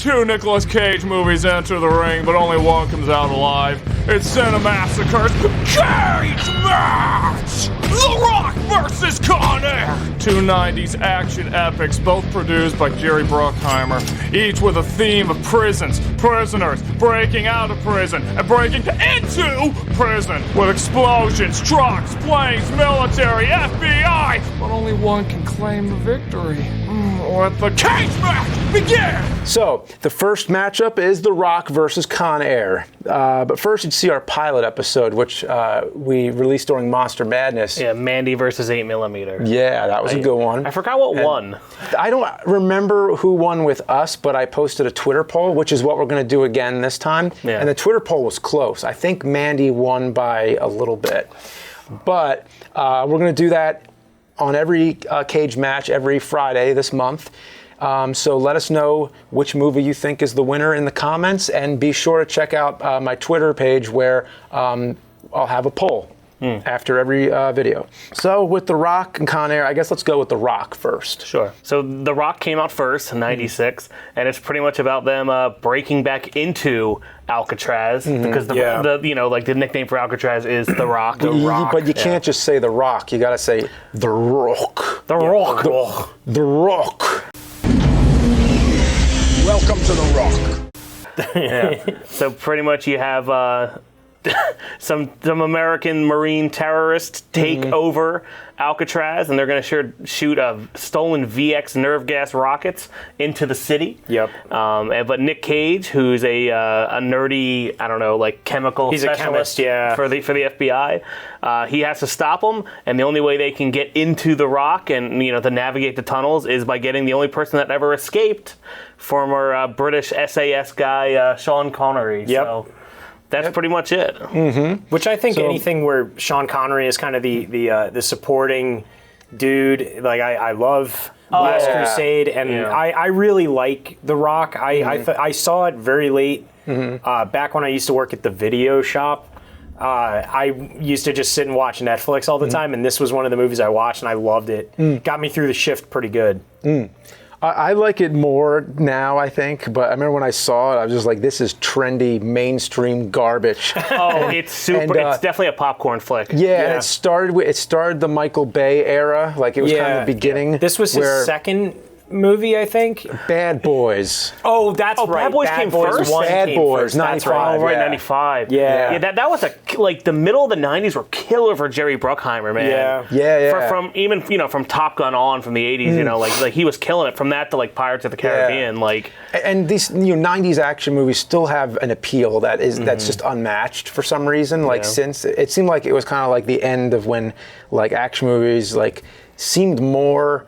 2 Nicolas Cage movies enter the ring, but only one comes out alive. It's Cinemassacre's Cage Match! The Rock vs. Con Air! 2 90s action epics, both produced by Jerry Bruckheimer, each with a theme of prisons, prisoners, breaking out of prison, and breaking into prison, with explosions, trucks, planes, military, FBI, but only one can claim the victory. Let the cage match begin! So, the first matchup is The Rock versus Con Air. But first, you'd see our pilot episode, which we released during Monster Madness. Yeah, Mandy versus 8mm. Yeah, that was a good one. I forgot what won. I don't remember who won with us, but I posted a Twitter poll, which is what we're going to do again this time. Yeah. And the Twitter poll was close. I think Mandy won by a little bit. But we're going to do that on every cage match every Friday this month. So let us know which movie you think is the winner in the comments, and be sure to check out my Twitter page where I'll have a poll after every video. So with The Rock and Con Air, I guess let's go with The Rock first. Sure. So The Rock came out first in '96, and it's pretty much about them breaking back into Alcatraz, because the nickname for Alcatraz is The Rock. The Rock. But you can't just say The Rock. You got to say The Rock. The Rock. The Rock. Welcome to The Rock. Yeah. So pretty much you have some American Marine terrorists take over Alcatraz, and they're going to shoot stolen VX nerve gas rockets into the city. Yep. But Nick Cage, who's a nerdy, I don't know, like chemical specialist, a chemist, yeah, for the FBI, he has to stop them, and the only way they can get into the Rock and to navigate the tunnels is by getting the only person that ever escaped, former British SAS guy Sean Connery. Yep. So that's pretty much it. Which I think anything where Sean Connery is kind of the supporting dude, like I love Last Crusade, and I really like The Rock. I saw it very late, back when I used to work at the video shop. I used to just sit and watch Netflix all the time, and this was one of the movies I watched, and I loved it. Got me through the shift pretty good. I like it more now, I think, but I remember when I saw it, I was just like, this is trendy, mainstream garbage. Oh, it's super, it's definitely a popcorn flick. Yeah, and it started the Michael Bay era, like it was kind of the beginning. This was his second movie, I think. Bad Boys. Oh, that's right. Bad Boys came first? Bad Boys, 95. Right, 95. Yeah. That was the middle of the 90s were killer for Jerry Bruckheimer, man. Yeah. From Top Gun on, from the 80s, like he was killing it. From that to like Pirates of the Caribbean, And these 90s action movies still have an appeal that's just unmatched for some reason. Since it seemed like it was kind of like the end of when like action movies seemed more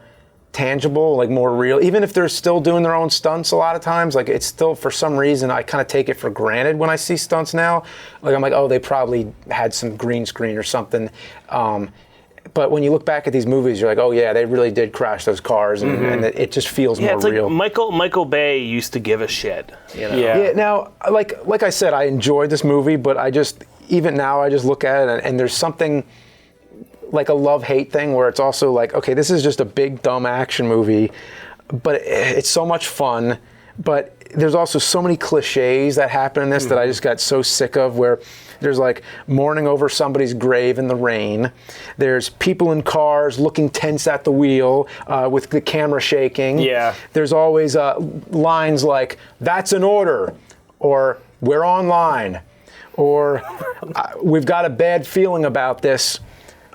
tangible, like more real, even if they're still doing their own stunts a lot of times. Like it's still, for some reason, I kind of take it for granted when I see stunts now. Like I'm like, oh, they probably had some green screen or something. But when you look back at these movies, you're like, oh yeah, they really did crash those cars, and it just feels more real. Like Michael Bay used to give a shit. Yeah. Now, like I said, I enjoyed this movie, but even now I just look at it and there's something like a love-hate thing where it's also like, okay, this is just a big dumb action movie, but it's so much fun. But there's also so many cliches that happen in this that I just got so sick of, where there's like mourning over somebody's grave in the rain. There's people in cars looking tense at the wheel with the camera shaking. Yeah. There's always lines like, that's an order, or we're online, or we've got a bad feeling about this.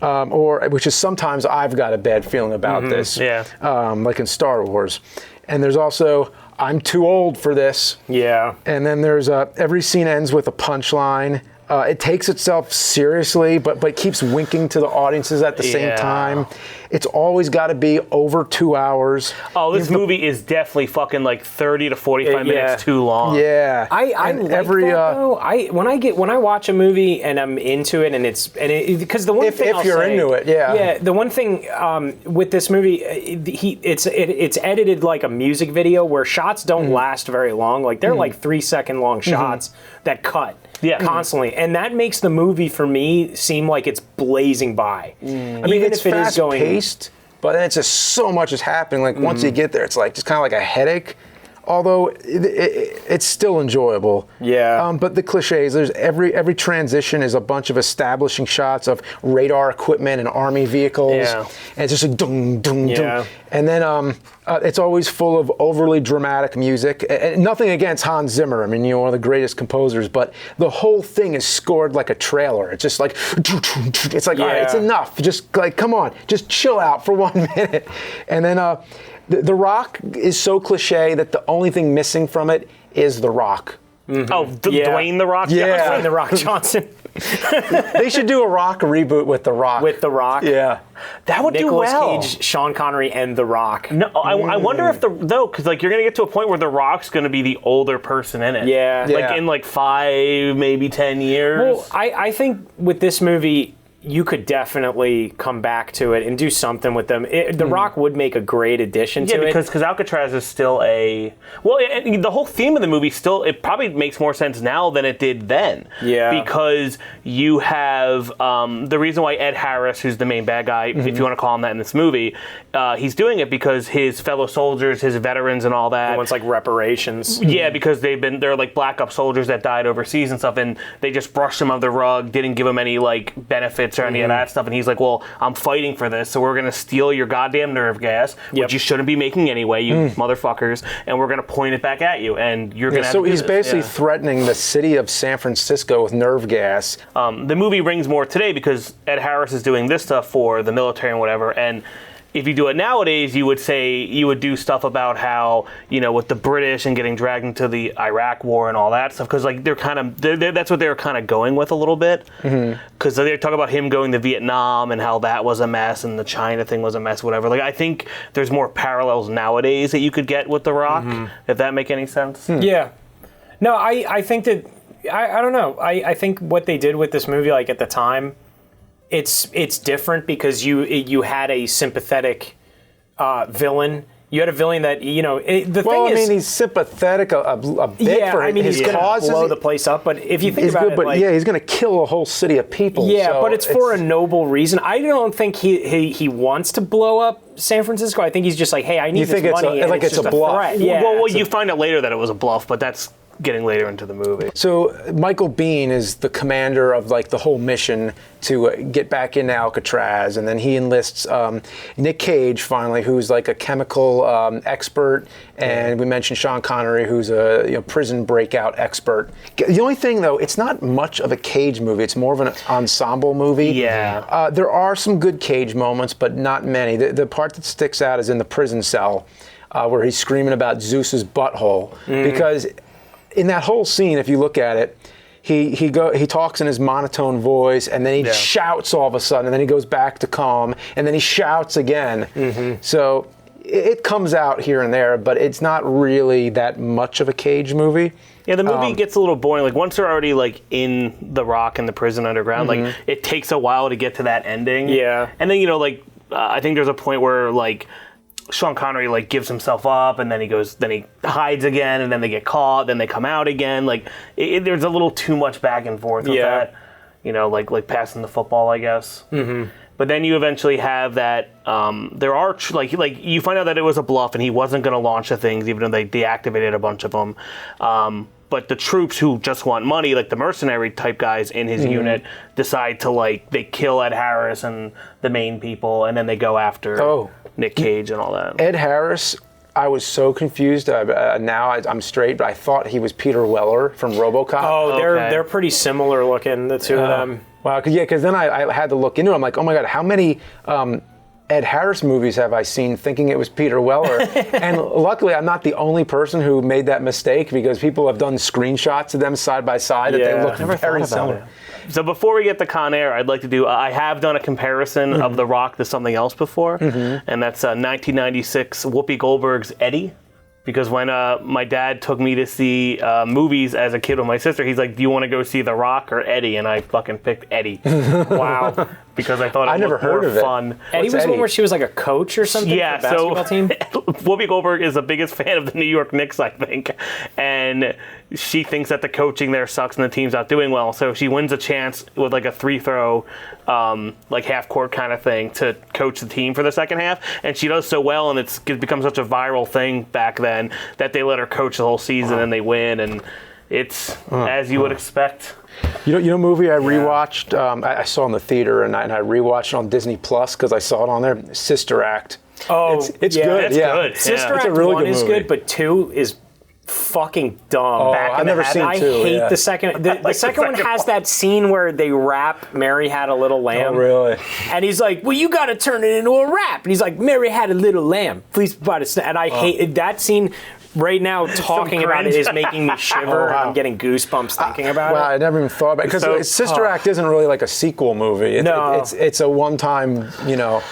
Or which is sometimes I've got a bad feeling about this, like in Star Wars. And there's also, I'm too old for this. Yeah. And then there's every scene ends with a punchline. It takes itself seriously, but keeps winking to the audiences at the same time. It's always got to be over 2 hours. Oh, this movie is definitely fucking like 30 to 45 minutes too long. Yeah. I like that though. When I watch a movie and I'm into it, because the one thing if you're into it, yeah. The one thing with this movie, it's edited like a music video where shots don't last very long. Like they're like 3 second long shots that cut. Constantly, and that makes the movie for me seem like it's blazing by. I mean, it's fast-paced, but then it's just so much is happening. Like once you get there, it's like just kind of like a headache although it's still enjoyable. Yeah. But the cliches, there's every transition is a bunch of establishing shots of radar equipment and army vehicles. Yeah. And it's just like dung, dung, Yeah. dung. And then it's always full of overly dramatic music. And nothing against Hans Zimmer. I mean, one of the greatest composers, but the whole thing is scored like a trailer. It's just like, it's like, all right, it's enough. Just like, come on, just chill out for 1 minute. And then the Rock is so cliche that the only thing missing from it is The Rock. Mm-hmm. Oh, Dwayne The Rock Yeah. Johnson? Dwayne The Rock Johnson. They should do a Rock reboot with The Rock. With The Rock. Yeah. That would Nicolas do well. Cage, Sean Connery, and The Rock. No, I wonder if because like you're gonna get to a point where The Rock's gonna be the older person in it. Yeah. Like in like 5, maybe 10 years. Well, I think with this movie, you could definitely come back to it and do something with them. The Rock would make a great addition to it. because Alcatraz is still and the whole theme of the movie it probably makes more sense now than it did then. Yeah. Because you have the reason why Ed Harris, who's the main bad guy, if you want to call him that in this movie, he's doing it because his fellow soldiers, his veterans and all that. He wants like reparations. Yeah, because they're like black ops soldiers that died overseas and stuff, and they just brushed them under the rug, didn't give them any like benefits or any of that stuff, and he's like, well, I'm fighting for this, so we're gonna steal your goddamn nerve gas, which you shouldn't be making anyway, you motherfuckers, and we're gonna point it back at you, and you're gonna have So to do he's this. basically threatening the city of San Francisco with nerve gas. The movie rings more today because Ed Harris is doing this stuff for the military and whatever, and if you do it nowadays, you would do stuff about how, with the British and getting dragged into the Iraq War and all that stuff, because like that's what they were kind of going with a little bit, because they talk about him going to Vietnam and how that was a mess and the China thing was a mess, whatever. Like I think there's more parallels nowadays that you could get with The Rock, if that make any sense. Yeah. No, I think that I don't know. I think what they did with this movie, like at the time, it's different because you had a sympathetic villain. You had a villain that He's sympathetic a bit for his causes. Blow the place up, but if you think about it, he's going to kill a whole city of people. Yeah, so but it's for a noble reason. I don't think he wants to blow up San Francisco. I think he's just like, hey, I need this money. It's a bluff. Threat. Yeah, well, you find out later that it was a bluff, but that's getting later into the movie. So Michael Biehn is the commander of like the whole mission to get back into Alcatraz, and then he enlists Nick Cage finally, who's like a chemical expert, and we mentioned Sean Connery, who's a prison breakout expert. The only thing though, it's not much of a Cage movie; it's more of an ensemble movie. Yeah. There are some good Cage moments, but not many. The part that sticks out is in the prison cell, where he's screaming about Zeus's butthole, because in that whole scene, if you look at it, he talks in his monotone voice, and then he shouts all of a sudden, and then he goes back to calm, and then he shouts again. So it comes out here and there, but it's not really that much of a Cage movie. Yeah, the movie gets a little boring. Like once they're already like in the Rock and the prison underground, like it takes a while to get to that ending. Yeah, and then I think there's a point where like Sean Connery like gives himself up, and then he hides again, and then they get caught, then they come out again. Like there's a little too much back and forth with that, like passing the football, I guess. But then you eventually have that. There are like you find out that it was a bluff, and he wasn't going to launch the things, even though they deactivated a bunch of them. But the troops who just want money, like the mercenary type guys in his unit, decide to they kill Ed Harris and the main people, and then they go after Nick Cage and all that. Ed Harris, I was so confused. Now I'm straight, but I thought he was Peter Weller from RoboCop. Oh, they're pretty similar looking, the two of them. Wow, because then I had to look into it. I'm like, oh my God, how many Ed Harris movies have I seen thinking it was Peter Weller? And luckily, I'm not the only person who made that mistake, because people have done screenshots of them side by side that they look very similar. So before we get to Con Air, I'd like to do, I have done a comparison of The Rock to something else before, and that's 1996 Whoopi Goldberg's Eddie. Because when my dad took me to see movies as a kid with my sister, he's like, do you want to go see The Rock or Eddie? And I fucking picked Eddie. Wow. Because I thought it looked more fun. Eddie was one where she was like a coach or something for the basketball team? Whoopi Goldberg is the biggest fan of the New York Knicks, I think. And she thinks that the coaching there sucks and the team's not doing well. So she wins a chance with like a three-throw, like half-court kind of thing to coach the team for the second half. And she does so well, and it becomes such a viral thing back then. and that they let her coach the whole season and they win, and it's as you would expect. You know, a movie I rewatched. I saw in the theater, and I rewatched it on Disney Plus because I saw it on there. Sister Act. Oh, it's yeah, good. It's good. Sister It's Act a really 1 good is movie. good, but 2 is fucking dumb. I've never seen 2. I hate yeah. the second. The second one has that scene where they rap "Mary Had a Little Lamb." Oh, really? And he's like, "Well, you got to turn it into a rap." And he's like, "Mary had a little lamb. Please provide a." And I hate that scene. Right now, talking about it is making me shiver. wow. I'm getting goosebumps thinking about Wow, it. I never even thought about it because Sister Act isn't really like a sequel movie. No. It's a one-time, you know.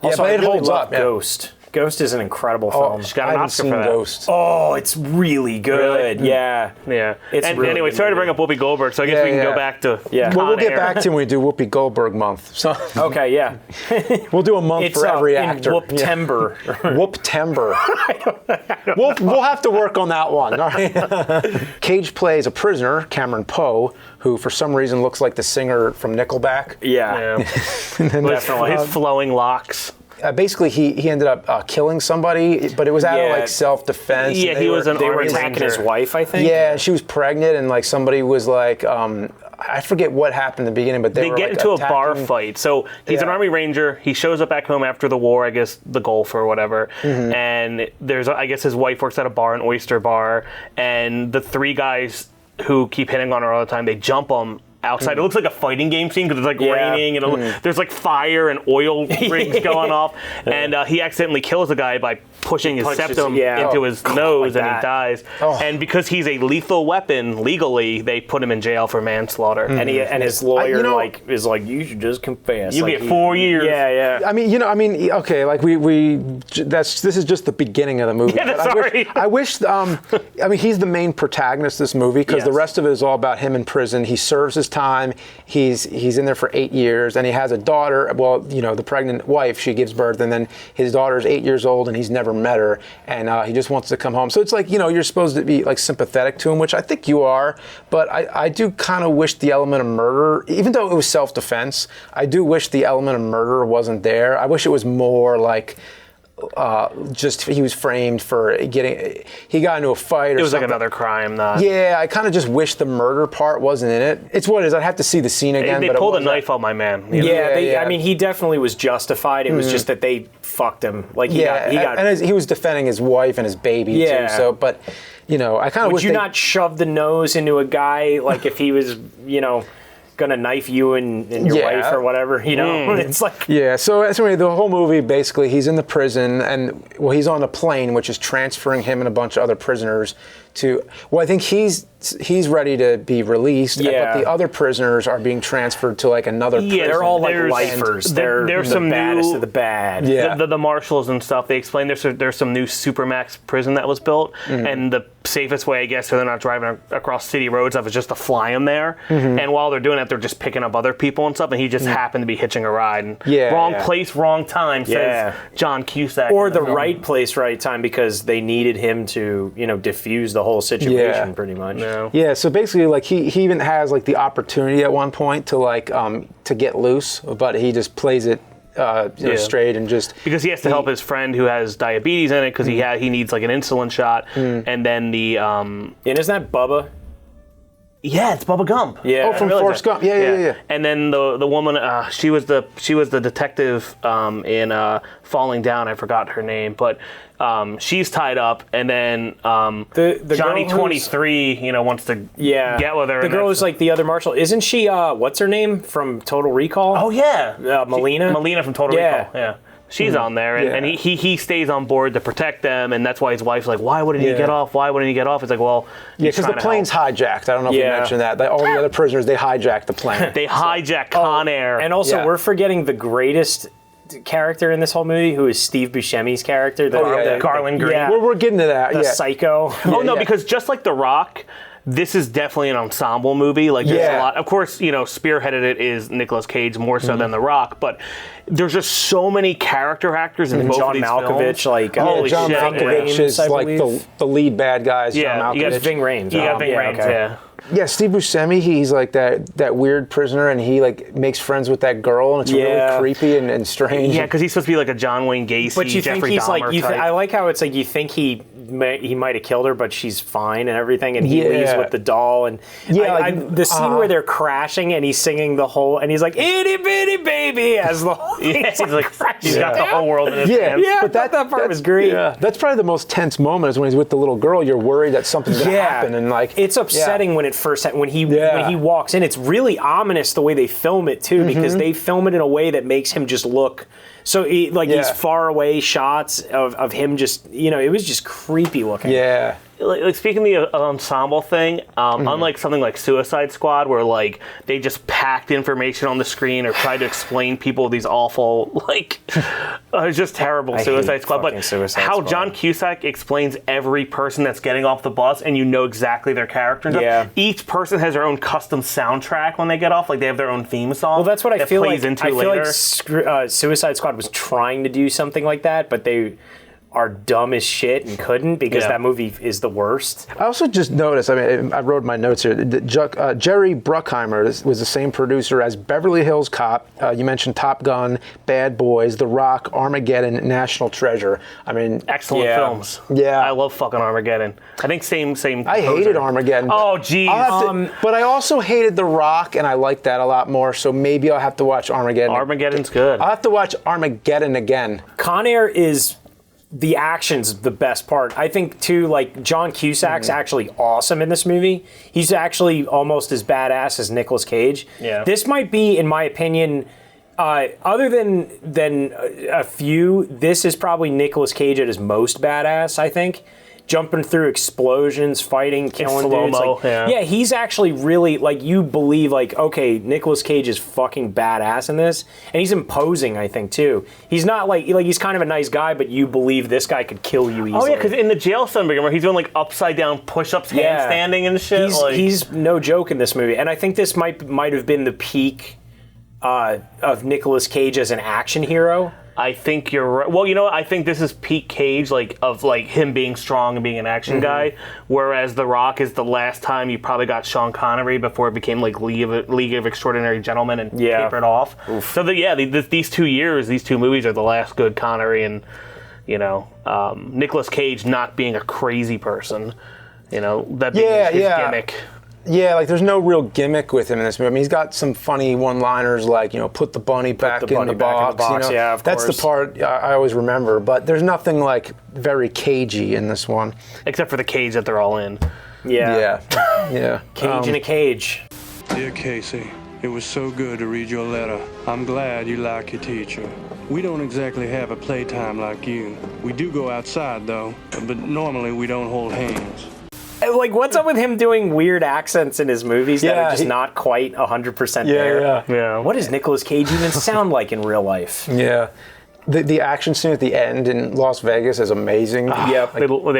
Also, but I it really holds love up. Yeah. Ghost. Ghost is an incredible film. She's got I an haven't Oscar seen for that. Ghost. Oh, it's really good. Really? Yeah. Yeah. It's And really anyway, good sorry to movie. bring up Whoopi Goldberg, so I guess Yeah, we can yeah. go back to Yeah. Well, we'll Con get Air. back to when we do Whoopi Goldberg month. So Okay, yeah. we'll do a month It's for every in actor. Whoop-tember. Whoop-tember. We'll have to work on that one. All right. Cage plays a prisoner, Cameron Poe, who for some reason looks like the singer from Nickelback. Yeah. Definitely. His flowing locks. Basically, he ended up killing somebody, but it was out of Yeah. like self-defense. Yeah, and he was an They were Army attacking Ranger. his wife, I think. Yeah, she was pregnant, and like somebody was like, I forget what happened in the beginning, but they were Get like, into a bar attacking- fight. So he's an Yeah. Army Ranger. He shows up back home after the war, I guess the Gulf or whatever. Mm-hmm. And I guess his wife works at a bar, an oyster bar. And the 3 guys who keep hitting on her all the time, they jump him outside. It looks like a fighting game scene because it's like Yeah. raining and there's like fire and oil rigs going off. And he accidentally kills a guy by pushing his Punches- septum yeah. into Oh, his nose like and that. he dies. Oh. And because he's a lethal weapon legally, they put him in jail for manslaughter. And his lawyer you know- is like, you should just confess. You Like, get 4 years. Yeah, yeah. I mean, okay, like this is just the beginning of the movie. Yeah, but sorry. I wish, I mean, he's the main protagonist of this movie because the Yes. rest of it is all about him in prison. He serves his time. He's in there for 8 years, and he has a daughter. Well, the pregnant wife, she gives birth, and then his daughter's 8 years old, and he's never met her, and he just wants to come home. So it's like, you're supposed to be like sympathetic to him, which I think you are, but I do kind of wish the element of murder, even though it was self-defense, I do wish the element of murder wasn't there. I wish it was more like just he was framed for he got into a fight or It was like something. another crime. Not. Yeah, I kind of just wish the murder part wasn't in it. It's what it is. I'd have to see the scene again. They but pulled a it wasn't. knife on my man. you know? Yeah, I mean, he definitely was justified. It was just that they fucked him. Like, he got and he was defending his wife and his baby Yeah. too. So, but I kind of would wish you not shove the nose into a guy, like, if he was, gonna knife you and your Yeah. wife or whatever, It's like... Yeah, so anyway, the whole movie, basically, he's in the prison, and, he's on a plane, which is transferring him and a bunch of other prisoners to, I think he's ready to be released, Yeah. but the other prisoners are being transferred to, like, another prison. They're all like There's- lifers. They're there's the some baddest new- of the bad. Yeah. The marshals and stuff, they explained there's some new supermax prison that was built, and the safest way, I guess, so they're not driving across city roads, is just to fly them there. And while they're doing that, they're just picking up other people and stuff, and he just happened to be hitching a ride. And wrong place, wrong time, says John Cusack. Or in the film. right place, right time, because they needed him to, diffuse the whole situation, Yeah. pretty much. No. Yeah, so basically, like he even has like the opportunity at one point to like to get loose, but he just plays it straight and just Because he has to help his friend who has diabetes in it because he needs like an insulin shot, and then the And isn't that Bubba? yeah, it's Bubba Gump. Yeah. from Forrest Gump. Yeah. And then the woman, she was the detective in Falling Down. I forgot her name, but she's tied up, and then The Johnny girl who's- 23, wants to Yeah. get with her. The and girl that's- who's like the other marshal. Isn't she, what's her name from Total Recall? oh yeah, Melina? Melina from Total Yeah. Recall. Yeah. She's on there, and he stays on board to protect them, and that's why his wife's like, why wouldn't he get off? Why wouldn't he get off? It's like, well, Yeah, because the plane's hijacked. I don't know if you Yeah. mentioned that. All the other prisoners, they hijacked the plane. they hijack Con Air. And also, Yeah. we're forgetting the greatest character in this whole movie, who is Steve Buscemi's character. The Garland Green. Yeah. We're getting to that. The Yeah. psycho. Oh no, yeah. because just like The Rock, this is definitely an ensemble movie. Like there's a Yeah. lot. Of course, spearheaded it is Nicolas Cage more so than The Rock, but there's just so many character actors in both John of these Malkovich, films. like Holy John shit, Malkovich yeah. is I like believe. the lead bad guys. Yeah, John you got Malkovich. Ving Rhames. You got Ving Rhames, okay. yeah. Yeah, Steve Buscemi, he's like that weird prisoner, and he like makes friends with that girl, and it's Yeah. really creepy and strange. Yeah, because he's supposed to be like a John Wayne Gacy, But you Jeffrey think he's Dahmer like, type. I like how it's like you think he he might have killed her, but she's fine and everything, and he leaves with the doll. And the scene where they're crashing and he's singing the whole, and he's like itty bitty baby as the whole he's like he's got the whole world in his hands. Yeah, but that part was great. Yeah, that's probably the most tense moment is when he's with the little girl. You're worried that something's gonna happen, and like it's upsetting when he walks in. It's really ominous the way they film it too, because they film it in a way that makes him just look. So these far away shots of him just, it was just creepy looking. Yeah. Like speaking of the ensemble thing, unlike something like Suicide Squad, where like they just packed information on the screen or tried to explain people these awful it's just terrible Suicide Squad. But how John Cusack explains every person that's getting off the bus, and you know exactly their character. Yeah. Each person has their own custom soundtrack when they get off. Like they have their own theme song. Well, that's what I feel like. I feel later. like Suicide Squad was trying to do something like that, but they are dumb as shit and couldn't, because that movie is the worst. I also just noticed, I wrote my notes here, that Jerry Bruckheimer was the same producer as Beverly Hills Cop. You mentioned Top Gun, Bad Boys, The Rock, Armageddon, National Treasure. I mean, excellent films. Yeah. I love fucking Armageddon. I think same. I hated Armageddon. Oh, geez. But I also hated The Rock, and I liked that a lot more, so maybe I'll have to watch Armageddon. Armageddon's good. I'll have to watch Armageddon again. Con Air is... The action's the best part. I think, too, like, John Cusack's actually awesome in this movie. He's actually almost as badass as Nicolas Cage. Yeah. This might be, in my opinion, other than a few, this is probably Nicolas Cage at his most badass, I think. Jumping through explosions, fighting, killing dudes. Yeah, he's actually really, you believe, okay, Nicolas Cage is fucking badass in this. And he's imposing, I think, too. He's not, he's kind of a nice guy, but you believe this guy could kill you easily. Oh, yeah, because in the jail cell, where he's doing, upside-down push-ups, handstanding and shit. He's no joke in this movie. And I think this might have been the peak of Nicolas Cage as an action hero. I think you're right. Well, you know what? I think this is peak Cage, of him being strong and being an action guy, whereas The Rock is the last time you probably got Sean Connery before it became League of Extraordinary Gentlemen and tapered off. Oof. So these 2 years, these two movies are the last good Connery, and Nicolas Cage not being a crazy person, that being his gimmick. Yeah, there's no real gimmick with him in this movie. I mean, he's got some funny one-liners put the bunny back in the box. Yeah, of That's course. the part I always remember. But there's nothing very cagey in this one. Except for the cage that they're all in. Yeah. Cage in a cage. Dear Casey, it was so good to read your letter. I'm glad you like your teacher. We don't exactly have a playtime like you. We do go outside, though, but normally we don't hold hands. What's up with him doing weird accents in his movies that are just not quite 100% there? Yeah. What does Nicolas Cage even sound like in real life? Yeah. The action scene at the end in Las Vegas is amazing. They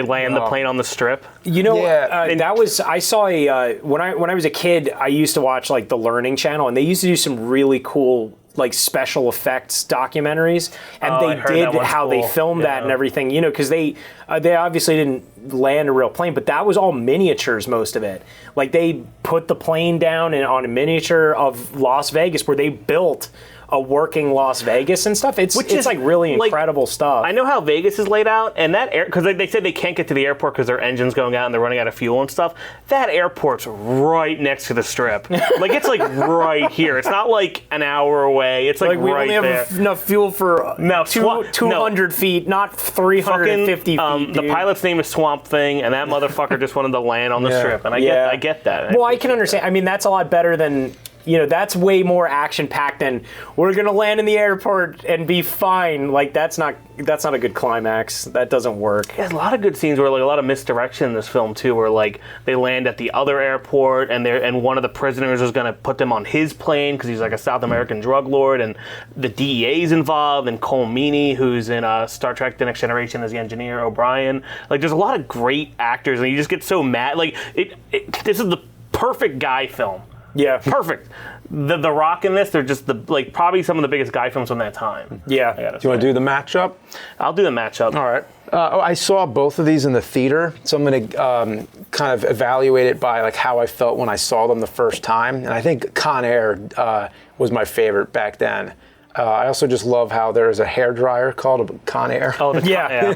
land the plane on the strip. I saw when I was a kid, I used to watch the Learning Channel, and they used to do some really cool special effects documentaries, and they did how they filmed that and everything, because they obviously didn't land a real plane, but that was all miniatures, most of it. They put the plane down on a miniature of Las Vegas where they built a working Las Vegas and stuff. It's really incredible stuff. I know how Vegas is laid out, and that because they said they can't get to the airport because their engine's going out and they're running out of fuel and stuff. That airport's right next to the strip. It's right here. It's not an hour away. It's we right only have there. Enough fuel for 200 feet, not 350 feet. The pilot's name is Swamp Thing, and that motherfucker just wanted to land on the strip, and I get that. Well, I can understand. I mean, that's a lot better than. That's way more action-packed than we're gonna land in the airport and be fine. That's not a good climax. That doesn't work. There's a lot of good scenes where a lot of misdirection in this film too, where they land at the other airport and one of the prisoners is gonna put them on his plane because he's a South American drug lord, and the DEA's involved, and Cole Meany, who's in Star Trek: The Next Generation as the engineer, O'Brien. There's a lot of great actors, and you just get so mad. This is the perfect guy film. Yeah, perfect. The Rock in this, they're just probably some of the biggest guy films from that time. Yeah. Do you want to do the matchup? I'll do the matchup. All right. I saw both of these in the theater, so I'm going to kind of evaluate it by how I felt when I saw them the first time. And I think Con Air was my favorite back then. I also just love how there is a hairdryer called a Con Air. Oh, yeah.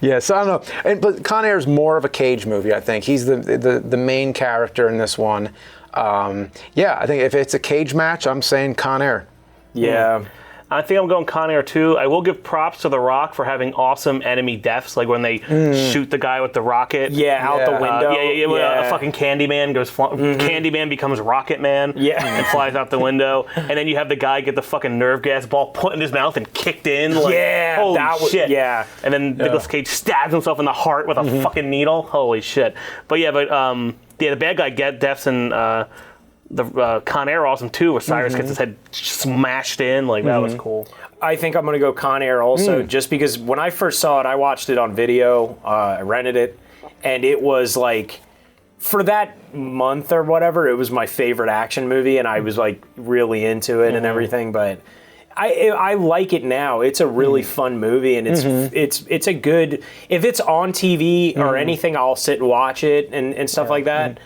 Yeah, so I don't know. But Con Air is more of a Cage movie, I think. He's the main character in this one. Yeah, I think if it's a Cage match, I'm saying Con Air. Yeah. I think I'm going Con Air too. I will give props to The Rock for having awesome enemy deaths, like when they shoot the guy with the rocket. Yeah, out the window. A fucking Candyman goes. Candyman becomes Rocket Man. Yeah. And flies out the window. And then you have the guy get the fucking nerve gas ball put in his mouth and kicked in. Like, Yeah, holy that was- shit. yeah. And then Nicolas Cage stabs himself in the heart with a fucking needle. Holy shit. But yeah, the bad guy deaths in the Con Air awesome too, where Cyrus gets his head smashed in. Like that was cool. I think I'm going to go Con Air also, just because when I first saw it, I watched it on video. I rented it, and it was like, for that month or whatever, it was my favorite action movie, and I was like really into it and everything. But I like it now. It's a really fun movie, and it's a good. If it's on TV or anything, I'll sit and watch it and stuff like that.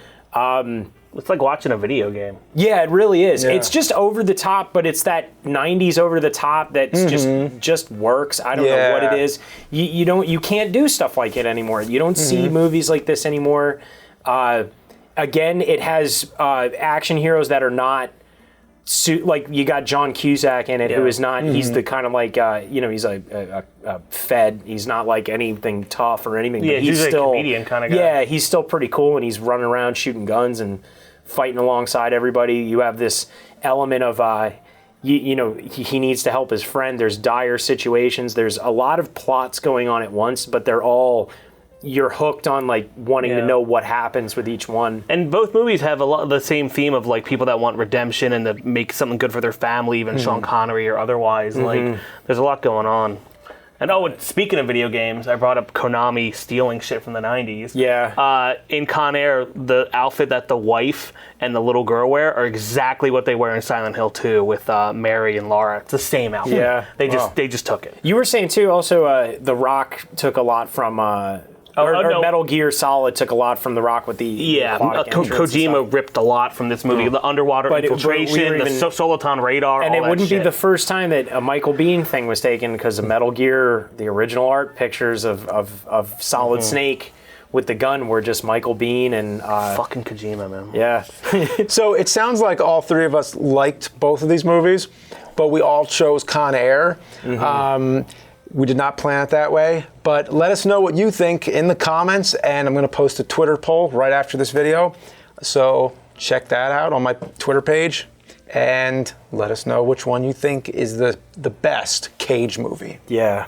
It's like watching a video game. Yeah, it really is. Yeah. It's just over the top, but it's that 90s over the top that's just works. I don't know what it is. You can't do stuff like it anymore. You don't see movies like this anymore. Again, it has action heroes that are not like you got John Cusack in it, who is not. He's the kind of like he's a Fed. He's not like anything tough or anything. Yeah, but he's still a comedian kind of guy. Yeah, he's still pretty cool, and he's running around shooting guns and fighting alongside everybody. You have this element of he needs to help his friend. There's dire situations. There's a lot of plots going on at once, but they're all. You're hooked on like wanting to know what happens with each one. And both movies have a lot of the same theme of like people that want redemption and to make something good for their family, even Sean Connery or otherwise. Like there's a lot going on. And speaking of video games, I brought up Konami stealing shit from the 90s. Yeah. In Con Air, the outfit that the wife and the little girl wear are exactly what they wear in Silent Hill 2 with Mary and Laura. It's the same outfit. Yeah. They just took it. You were saying too. Also, The Rock took a lot from. Or Metal Gear Solid took a lot from The Rock with the aquatic entrance and Kojima stuff. ripped a lot from this movie. The underwater infiltration, the Soliton radar, and all it that wouldn't shit. be the first time that a Michael Biehn thing was taken, because of Metal Gear, the original art pictures of Solid Snake with the gun were just Michael Biehn and fucking Kojima, man. Yeah. So it sounds like all three of us liked both of these movies, but we all chose Con Air. We did not plan it that way, but let us know what you think in the comments, and I'm going to post a Twitter poll right after this video. So check that out on my Twitter page, and let us know which one you think is the best Cage movie. Yeah.